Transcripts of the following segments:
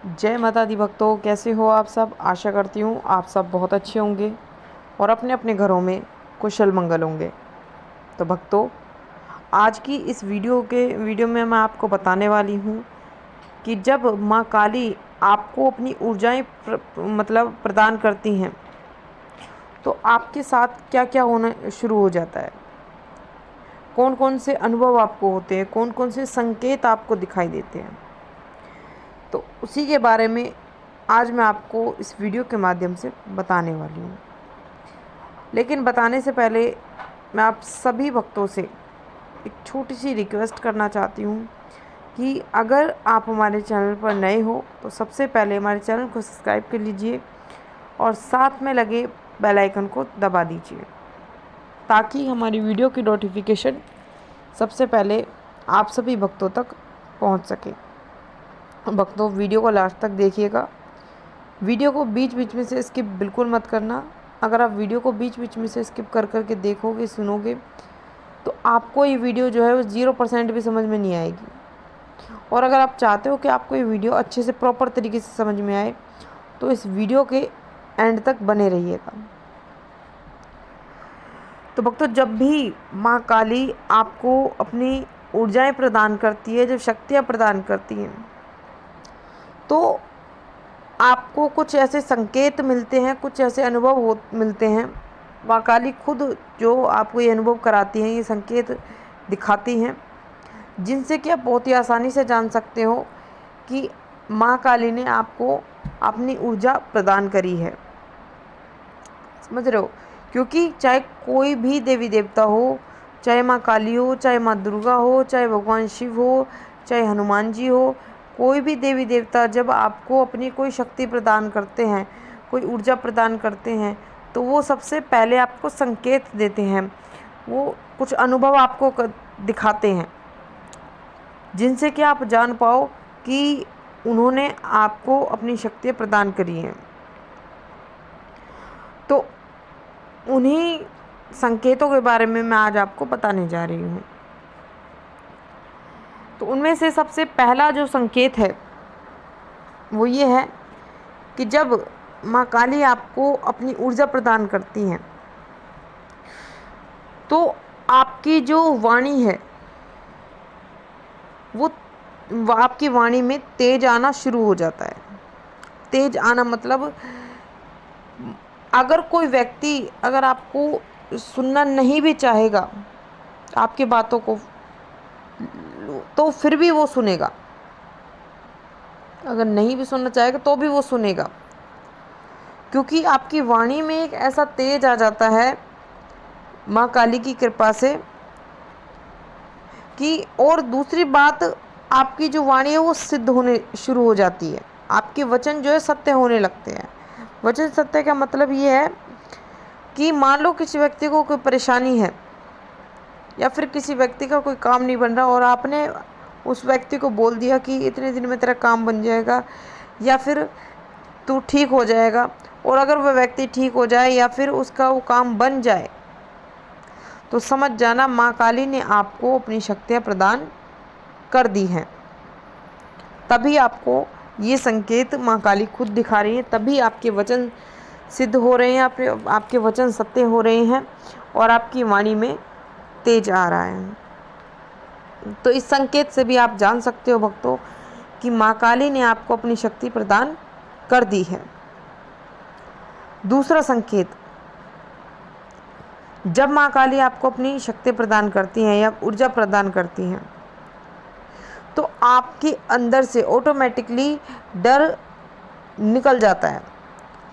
जय माता दी भक्तों, कैसे हो आप सब। आशा करती हूँ आप सब बहुत अच्छे होंगे और अपने अपने घरों में कुशल मंगल होंगे। तो भक्तों, आज की इस वीडियो में मैं आपको बताने वाली हूँ कि जब माँ काली आपको अपनी ऊर्जाएं प्रदान करती हैं तो आपके साथ क्या क्या होना शुरू हो जाता है, कौन कौन से अनुभव आपको होते हैं, कौन कौन से संकेत आपको दिखाई देते हैं। तो उसी के बारे में आज मैं आपको इस वीडियो के माध्यम से बताने वाली हूँ। लेकिन बताने से पहले मैं आप सभी भक्तों से एक छोटी सी रिक्वेस्ट करना चाहती हूँ कि अगर आप हमारे चैनल पर नए हो तो सबसे पहले हमारे चैनल को सब्सक्राइब कर लीजिए और साथ में लगे बेल आइकन को दबा दीजिए ताकि हमारी वीडियो की नोटिफिकेशन सबसे पहले आप सभी भक्तों तक पहुंच सके। भक्तों, वीडियो को लास्ट तक देखिएगा। वीडियो को बीच बीच में से स्किप बिल्कुल मत करना। अगर आप वीडियो को बीच बीच में से स्किप कर कर के देखोगे, सुनोगे, तो आपको ये वीडियो जो है वो 0% भी समझ में नहीं आएगी। और अगर आप चाहते हो कि आपको ये वीडियो अच्छे से प्रॉपर तरीके से समझ में आए तो इस वीडियो के एंड तक बने रहिएगा। तो भक्तों, जब भी माँ काली आपको अपनी ऊर्जाएं प्रदान करती है, जब शक्तियाँ प्रदान करती हैं, तो आपको कुछ ऐसे संकेत मिलते हैं, कुछ ऐसे अनुभव मिलते हैं। माँ काली खुद जो आपको ये अनुभव कराती हैं, ये संकेत दिखाती हैं, जिनसे कि आप बहुत ही आसानी से जान सकते हो कि माँ काली ने आपको अपनी ऊर्जा प्रदान करी है। समझ रहे हो? क्योंकि चाहे कोई भी देवी देवता हो, चाहे माँ काली हो, चाहे माँ दुर्गा हो, चाहे भगवान शिव हो, चाहे हनुमान जी हो, कोई भी देवी देवता जब आपको अपनी कोई शक्ति प्रदान करते हैं, कोई ऊर्जा प्रदान करते हैं, तो वो सबसे पहले आपको संकेत देते हैं, वो कुछ अनुभव आपको दिखाते हैं, जिनसे कि आप जान पाओ कि उन्होंने आपको अपनी शक्तियाँ प्रदान करी हैं। तो उन्हीं संकेतों के बारे में मैं आज आपको बताने जा रही हूँ। तो उनमें से सबसे पहला जो संकेत है वो ये है कि जब माँ काली आपको अपनी ऊर्जा प्रदान करती हैं तो आपकी जो वाणी है वो आपकी वाणी में तेज आना शुरू हो जाता है। तेज आना मतलब अगर कोई व्यक्ति अगर आपको सुनना नहीं भी चाहेगा आपकी बातों को, तो फिर भी वो सुनेगा। अगर नहीं भी सुनना चाहेगा तो भी वो सुनेगा, क्योंकि आपकी वाणी में एक ऐसा तेज आ जाता है माँ काली की कृपा से कि, और दूसरी बात, आपकी जो वाणी है वो सिद्ध होने शुरू हो जाती है। आपके वचन जो है सत्य होने लगते हैं। वचन सत्य का मतलब ये है कि मान लो किसी व्यक्ति को कोई परेशानी है या फिर किसी व्यक्ति का कोई काम नहीं बन रहा और आपने उस व्यक्ति को बोल दिया कि इतने दिन में तेरा काम बन जाएगा या फिर तू ठीक हो जाएगा, और अगर वह व्यक्ति ठीक हो जाए या फिर उसका वो काम बन जाए तो समझ जाना माँ काली ने आपको अपनी शक्तियाँ प्रदान कर दी हैं। तभी आपको ये संकेत माँ काली खुद दिखा रही है, तभी आपके वचन सिद्ध हो रहे हैं, आपके वचन सत्य हो रहे हैं और आपकी वाणी में तेज आ रहा है। तो इस संकेत से भी आप जान सकते हो भक्तों कि माँ काली ने आपको अपनी शक्ति प्रदान कर दी है। दूसरा संकेत, जब माँ काली आपको अपनी शक्ति प्रदान करती हैं या ऊर्जा प्रदान करती हैं तो आपके अंदर से ऑटोमेटिकली डर निकल जाता है।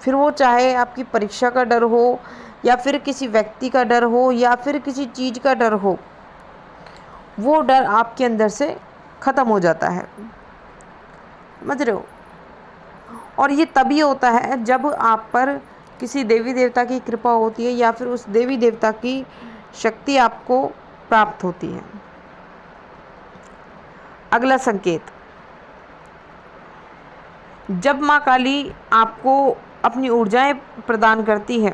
फिर वो चाहे आपकी परीक्षा का डर हो या फिर किसी व्यक्ति का डर हो या फिर किसी चीज़ का डर हो, वो डर आपके अंदर से ख़त्म हो जाता है। समझ रहे हो? और ये तभी होता है जब आप पर किसी देवी देवता की कृपा होती है या फिर उस देवी देवता की शक्ति आपको प्राप्त होती है। अगला संकेत, जब माँ काली आपको अपनी ऊर्जाएं प्रदान करती है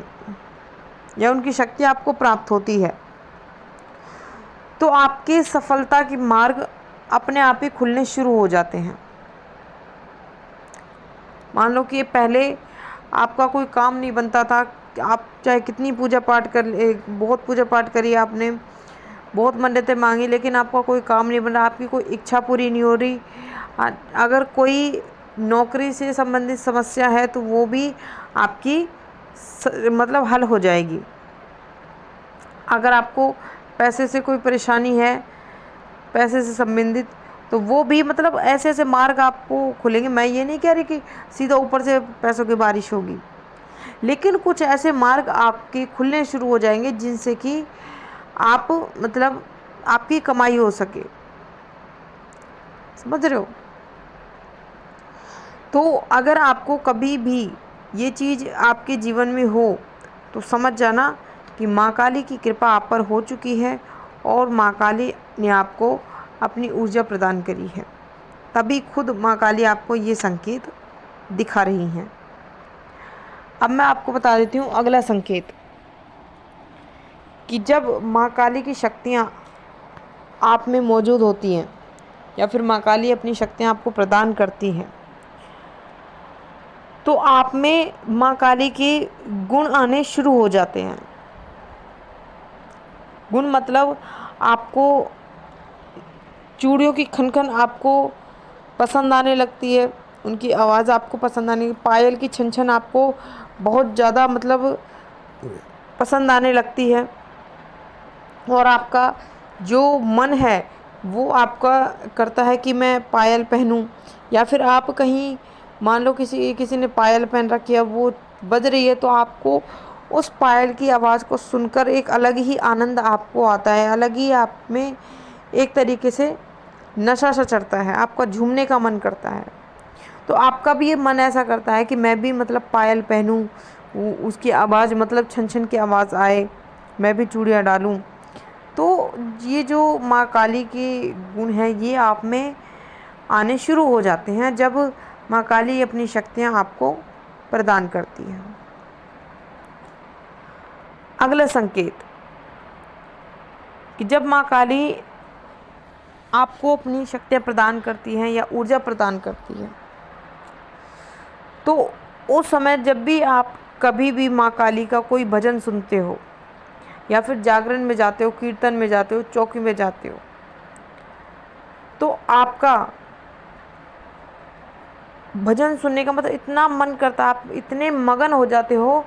या उनकी शक्ति आपको प्राप्त होती है तो आपके सफलता के मार्ग अपने आप ही खुलने शुरू हो जाते हैं। मान लो कि पहले आपका कोई काम नहीं बनता था, आप चाहे कितनी पूजा पाठ बहुत पूजा पाठ करी आपने, बहुत मन्नतें मांगी, लेकिन आपका कोई काम नहीं बन रहा, आपकी कोई इच्छा पूरी नहीं हो रही। अगर कोई नौकरी से संबंधित समस्या है तो वो भी आपकी मतलब हल हो जाएगी। अगर आपको पैसे से कोई परेशानी है, पैसे से संबंधित, तो वो भी मतलब ऐसे ऐसे मार्ग आपको खुलेंगे। मैं ये नहीं कह रही कि सीधा ऊपर से पैसों की बारिश होगी, लेकिन कुछ ऐसे मार्ग आपके खुलने शुरू हो जाएंगे जिनसे कि आप मतलब आपकी कमाई हो सके। समझ रहे हो? तो अगर आपको कभी भी ये चीज़ आपके जीवन में हो तो समझ जाना कि माँ काली की कृपा आप पर हो चुकी है और माँ काली ने आपको अपनी ऊर्जा प्रदान करी है। तभी खुद माँ काली आपको ये संकेत दिखा रही हैं। अब मैं आपको बता देती हूँ अगला संकेत, कि जब माँ काली की शक्तियाँ आप में मौजूद होती हैं या फिर माँ काली अपनी शक्तियाँ आपको प्रदान करती हैं, तो आप में माँ काली के गुण आने शुरू हो जाते हैं। गुण मतलब आपको चूड़ियों की खनखन आपको पसंद आने लगती है, उनकी आवाज़ आपको पसंद आने, पायल की छन छन आपको बहुत ज़्यादा मतलब पसंद आने लगती है, और आपका जो मन है वो आपका करता है कि मैं पायल पहनूं। या फिर आप कहीं मान लो किसी ने पायल पहन रखी है, वो बज रही है, तो आपको उस पायल की आवाज़ को सुनकर एक अलग ही आनंद आपको आता है, अलग ही आप में एक तरीके से नशा सा चढ़ता है, आपका झूमने का मन करता है। तो आपका भी ये मन ऐसा करता है कि मैं भी मतलब पायल पहनूं, उसकी आवाज़ मतलब छन छन की आवाज़ आए, मैं भी चूड़ियाँ डालूं। तो ये जो माँ काली के गुण हैं ये आप में आने शुरू हो जाते हैं जब माँ काली अपनी शक्तियाँ आपको प्रदान करती हैं। अगला संकेत, कि जब माँ काली आपको अपनी शक्तियाँ प्रदान करती हैं या ऊर्जा प्रदान करती है, तो उस समय जब भी आप कभी भी माँ काली का कोई भजन सुनते हो या फिर जागरण में जाते हो, कीर्तन में जाते हो, चौकी में जाते हो, तो आपका भजन सुनने का मतलब इतना मन करता है, आप इतने मगन हो जाते हो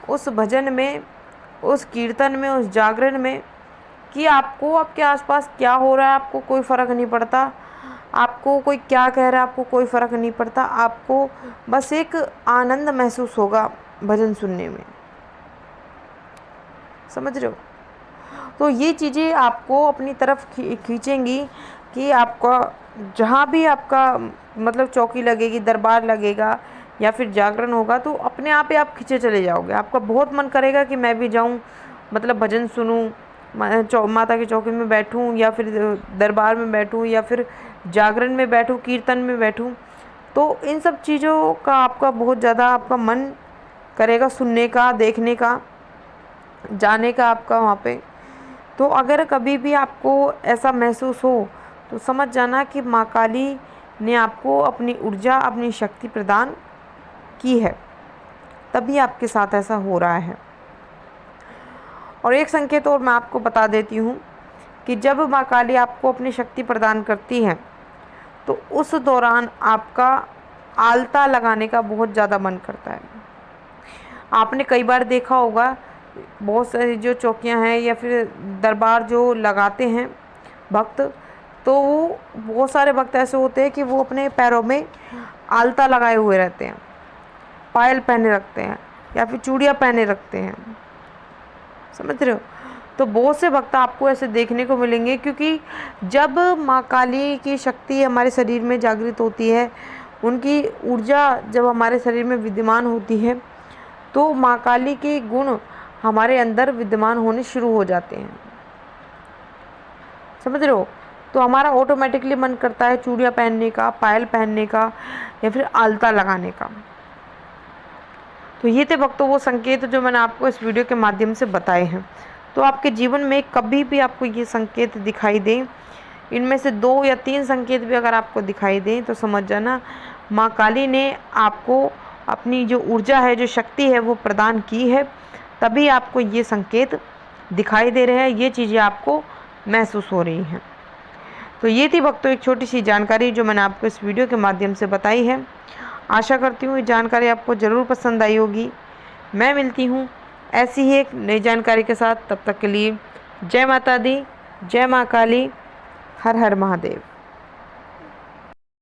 उस भजन में, उस कीर्तन में, उस जागरण में, कि आपको आपके आसपास क्या हो रहा है आपको कोई फ़र्क नहीं पड़ता, आपको कोई क्या कह रहा है आपको कोई फ़र्क नहीं पड़ता, आपको बस एक आनंद महसूस होगा भजन सुनने में। समझ रहे हो? तो ये चीज़ें आपको अपनी तरफ खींचेंगी कि आपका जहाँ भी आपका मतलब चौकी लगेगी, दरबार लगेगा या फिर जागरण होगा, तो अपने आप ही आप खींचे चले जाओगे। आपका बहुत मन करेगा कि मैं भी जाऊँ, मतलब भजन सुनूँ, माता की चौकी में बैठूँ या फिर दरबार में बैठूँ या फिर जागरण में बैठूँ, कीर्तन में बैठूँ। तो इन सब चीज़ों का आपका बहुत ज़्यादा आपका मन करेगा सुनने का, देखने का, जाने का आपका वहाँ पे। तो अगर कभी भी आपको ऐसा महसूस हो तो समझ जाना कि माँ काली ने आपको अपनी ऊर्जा, अपनी शक्ति प्रदान की है, तभी आपके साथ ऐसा हो रहा है। और एक संकेत और मैं आपको बता देती हूँ कि जब माँ काली आपको अपनी शक्ति प्रदान करती है तो उस दौरान आपका आलता लगाने का बहुत ज़्यादा मन करता है। आपने कई बार देखा होगा, बहुत सारी जो चौकियाँ हैं या फिर दरबार जो लगाते हैं भक्त, तो वो बहुत सारे भक्त ऐसे होते हैं कि वो अपने पैरों में आलता लगाए हुए रहते हैं, पायल पहने रखते हैं या फिर चूड़ियाँ पहने रखते हैं। समझ रहे हो? तो बहुत से भक्त आपको ऐसे देखने को मिलेंगे, क्योंकि जब माँ काली की शक्ति हमारे शरीर में जागृत होती है, उनकी ऊर्जा जब हमारे शरीर में विद्यमान होती है, तो माँ काली के गुण हमारे अंदर विद्यमान होने शुरू हो जाते हैं। समझ रहे हो? तो हमारा ऑटोमेटिकली मन करता है चूड़ियाँ पहनने का, पायल पहनने का या फिर आलता लगाने का। तो ये थे भक्तों वो संकेत जो मैंने आपको इस वीडियो के माध्यम से बताए हैं। तो आपके जीवन में कभी भी आपको ये संकेत दिखाई दें, इनमें से 2 या 3 संकेत भी अगर आपको दिखाई दें, तो समझ जाना माँ काली ने आपको अपनी जो ऊर्जा है, जो शक्ति है वो प्रदान की है, तभी आपको ये संकेत दिखाई दे रहे हैं, ये चीज़ें आपको महसूस हो रही हैं। तो ये थी भक्तों एक छोटी सी जानकारी जो मैंने आपको इस वीडियो के माध्यम से बताई है। आशा करती हूँ ये जानकारी आपको ज़रूर पसंद आई होगी। मैं मिलती हूँ ऐसी ही एक नई जानकारी के साथ, तब तक के लिए जय माता दी, जय माँ काली, हर हर महादेव।